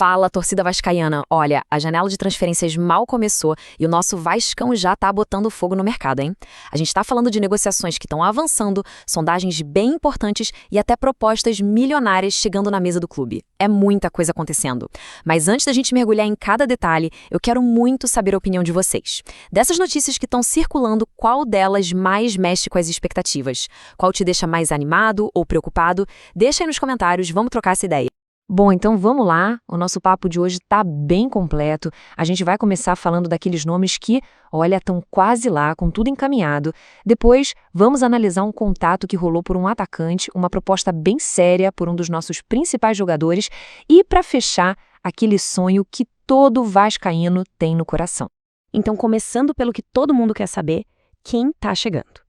Fala, torcida vascaína. Olha, a janela de transferências mal começou e o nosso Vascão já tá botando fogo no mercado, hein? A gente tá falando de negociações que estão avançando, sondagens bem importantes e até propostas milionárias chegando na mesa do clube. É muita coisa acontecendo. Mas antes da gente mergulhar em cada detalhe, eu quero muito saber a opinião de vocês. Dessas notícias que estão circulando, qual delas mais mexe com as expectativas? Qual te deixa mais animado ou preocupado? Deixa aí nos comentários, vamos trocar essa ideia. Bom, então vamos lá. O nosso papo de hoje está bem completo. A gente vai começar falando daqueles nomes que, olha, estão quase lá, com tudo encaminhado. Depois, vamos analisar um contato que rolou por um atacante, uma proposta bem séria por um dos nossos principais jogadores e, para fechar, aquele sonho que todo vascaíno tem no coração. Então, começando pelo que todo mundo quer saber, quem está chegando?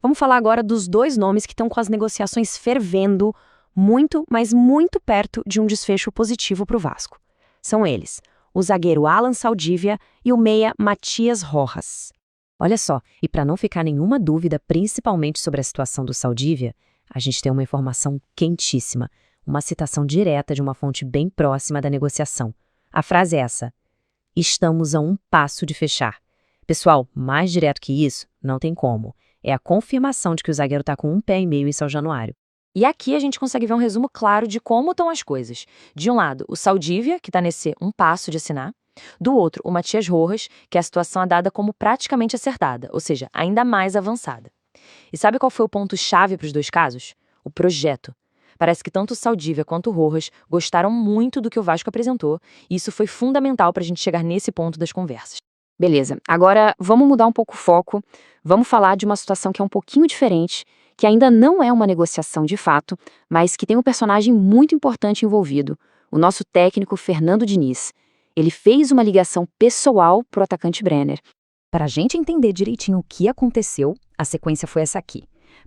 Vamos falar agora dos dois nomes que estão com as negociações fervendo, muito, mas muito perto de um desfecho positivo para o Vasco. São eles, o zagueiro Alan Saldívia e o meia Matias Rojas. Olha só, e para não ficar nenhuma dúvida, principalmente sobre a situação do Saldívia, a gente tem uma informação quentíssima, uma citação direta de uma fonte bem próxima da negociação. A frase é essa: estamos a um passo de fechar. Pessoal, mais direto que isso, não tem como. É a confirmação de que o zagueiro está com um pé e meio em São Januário. E aqui a gente consegue ver um resumo claro de como estão as coisas. De um lado, o Saldívia, que está nesse um passo de assinar. Do outro, o Matias Rojas, que a situação é dada como praticamente acertada, ou seja, ainda mais avançada. E sabe qual foi o ponto-chave para os dois casos? O projeto. Parece que tanto o Saldívia quanto o Rojas gostaram muito do que o Vasco apresentou, e isso foi fundamental para a gente chegar nesse ponto das conversas. Beleza, agora vamos mudar um pouco o foco, vamos falar de uma situação que é um pouquinho diferente, que ainda não é uma negociação de fato, mas que tem um personagem muito importante envolvido, o nosso técnico Fernando Diniz. Ele fez uma ligação pessoal para o atacante Brenner. Para a gente entender direitinho o que aconteceu, a sequência foi essa aqui.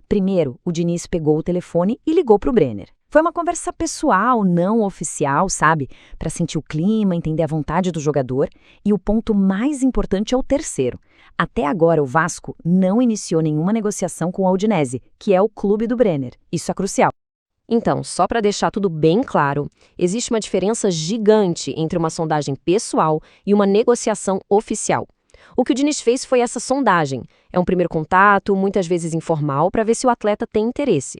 Primeiro, o Diniz pegou o telefone e ligou para o Brenner. Foi uma conversa pessoal, não oficial, sabe? Para sentir o clima, entender a vontade do jogador. E o ponto mais importante é o terceiro. Até agora, o Vasco não iniciou nenhuma negociação com o Udinese, que é o clube do Brenner. Isso é crucial. Então, só para deixar tudo bem claro, existe uma diferença gigante entre uma sondagem pessoal e uma negociação oficial. O que o Diniz fez foi essa sondagem. É um primeiro contato, muitas vezes informal, para ver se o atleta tem interesse.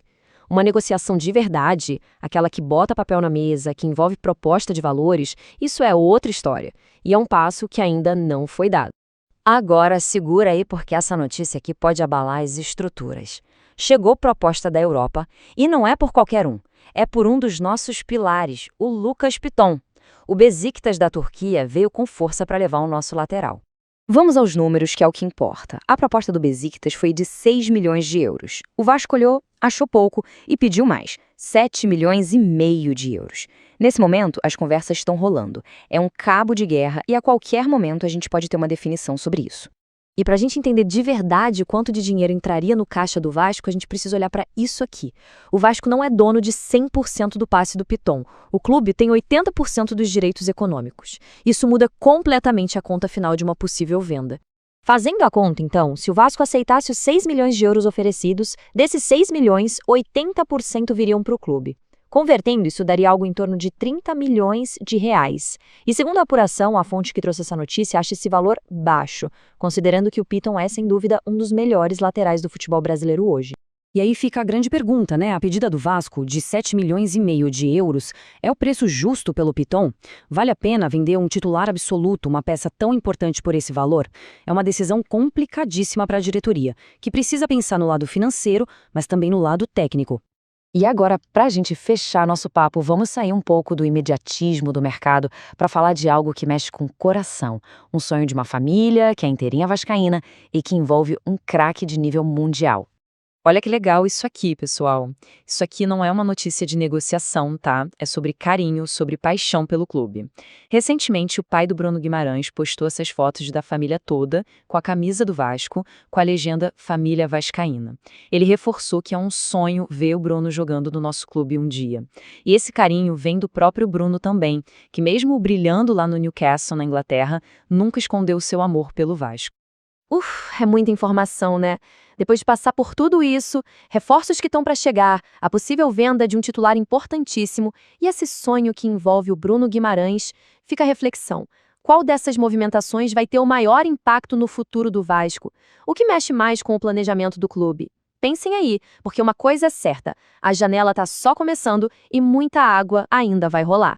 Uma negociação de verdade, aquela que bota papel na mesa, que envolve proposta de valores, isso é outra história. E é um passo que ainda não foi dado. Agora segura aí porque essa notícia aqui pode abalar as estruturas. Chegou proposta da Europa e não é por qualquer um. É por um dos nossos pilares, o Lucas Piton. O Besiktas da Turquia veio com força para levar o nosso lateral. Vamos aos números, que é o que importa. A proposta do Besiktas foi de 6 milhões de euros. O Vasco olhou, achou pouco e pediu mais, 7 milhões e meio de euros. Nesse momento, as conversas estão rolando. É um cabo de guerra e a qualquer momento a gente pode ter uma definição sobre isso. E para a gente entender de verdade quanto de dinheiro entraria no caixa do Vasco, a gente precisa olhar para isso aqui. O Vasco não é dono de 100% do passe do Piton. O clube tem 80% dos direitos econômicos. Isso muda completamente a conta final de uma possível venda. Fazendo a conta, então, se o Vasco aceitasse os 6 milhões de euros oferecidos, desses 6 milhões, 80% viriam para o clube. Convertendo, isso daria algo em torno de 30 milhões de reais. E segundo a apuração, a fonte que trouxe essa notícia acha esse valor baixo, considerando que o Piton é, sem dúvida, um dos melhores laterais do futebol brasileiro hoje. E aí fica a grande pergunta, né? A pedida do Vasco, de 7 milhões e meio de euros, é o preço justo pelo Piton? Vale a pena vender um titular absoluto, uma peça tão importante por esse valor? É uma decisão complicadíssima para a diretoria, que precisa pensar no lado financeiro, mas também no lado técnico. E agora, para a gente fechar nosso papo, vamos sair um pouco do imediatismo do mercado para falar de algo que mexe com o coração. Um sonho de uma família, que é inteirinha vascaína e que envolve um craque de nível mundial. Olha que legal isso aqui, pessoal. Isso aqui não é uma notícia de negociação, tá? É sobre carinho, sobre paixão pelo clube. Recentemente, o pai do Bruno Guimarães postou essas fotos da família toda, com a camisa do Vasco, com a legenda Família Vascaína. Ele reforçou que é um sonho ver o Bruno jogando no nosso clube um dia. E esse carinho vem do próprio Bruno também, que mesmo brilhando lá no Newcastle, na Inglaterra, nunca escondeu seu amor pelo Vasco. É muita informação, né? Depois de passar por tudo isso, reforços que estão para chegar, a possível venda de um titular importantíssimo e esse sonho que envolve o Bruno Guimarães, fica a reflexão. Qual dessas movimentações vai ter o maior impacto no futuro do Vasco? O que mexe mais com o planejamento do clube? Pensem aí, porque uma coisa é certa, a janela está só começando e muita água ainda vai rolar.